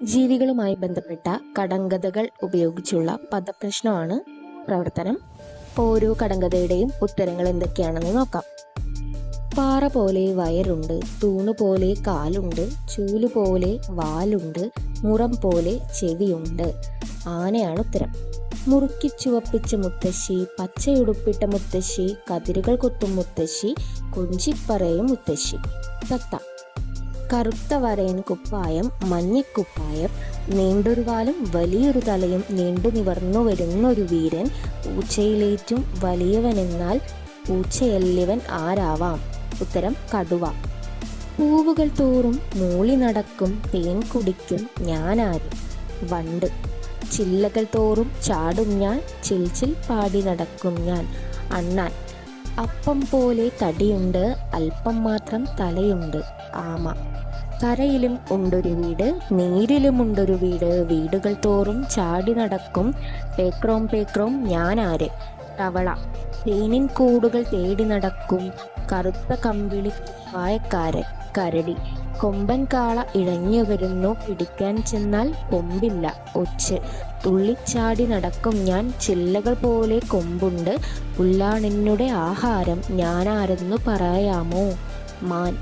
ജീവികളുമായി ബന്ധപ്പെട്ട കടങ്കഥകൾ ഉപയോഗിച്ചുള്ള പദപ്രശ്നമാണ് പ്രവർത്തനം. ഓരോ കടങ്കഥയുടെയും ഉത്തരങ്ങൾ എന്തൊക്കെയാണെന്ന് നോക്കാം. പാറ പോലെ വയറുണ്ട്, തൂണ് പോലെ കാലുണ്ട്, ചൂല് പോലെ വാലുണ്ട്, മുറം പോലെ ചെവിയുണ്ട്. ആനയാണ് ഉത്തരം. മുറുക്കി ചുവപ്പിച്ച മുത്തശ്ശി, പച്ചയുടുപ്പിട്ട മുത്തശ്ശി, കതിരുകൾ കൊത്തും മുത്തശ്ശി, കൊഞ്ചിപ്പറയും മുത്തശ്ശി. തത്ത. കറുത്ത വരയൻ കുപ്പായം, മഞ്ഞക്കുപ്പായം, നീണ്ടൊരു കാലും വലിയൊരു തലയും നീണ്ടു നിവർന്നു വരുന്നൊരു വീരൻ, പൂച്ചയിലേറ്റും വലിയവനെന്നാൽ പൂച്ചയല്ലിവൻ ആരാവാം? ഉത്തരം കടുവ. പൂവുകൾ തോറും മൂളി നടക്കും തേൻ കുടിക്കും ഞാനാര്? വണ്ട്. ചില്ലകൾ തോറും ചാടും ഞാൻ, ചിൽച്ചിൽ പാടി നടക്കും ഞാൻ, അണ്ണാൻ. അപ്പം പോലെ തടിയുണ്ട്, അല്പം മാത്രം തലയുണ്ട്, ആമ. കരയിലും ഉണ്ടൊരു വീട്, നീരിലും ഉണ്ടൊരു വീട്, വീടുകൾ തോറും ചാടി നടക്കും പേക്രോം പേക്രോം ഞാനാര്? തവള. തേനിൻ കൂടുകൾ തേടി നടക്കും കറുത്ത കമ്പിളി വായക്കാരൻ, കരടി. കൊമ്പൻ കാള ഇഴഞ്ഞു വരുന്നു, പിടിക്കാൻ ചെന്നാൽ കൊമ്പില്ല, ഒച്ച്. തുള്ളിച്ചാടി നടക്കും ഞാൻ, ചില്ലകൾ പോലെ കൊമ്പുണ്ട്, പുല്ലാണെന്നുടെ ആഹാരം, ഞാനാരെന്നു പറയാമോ? മാൻ.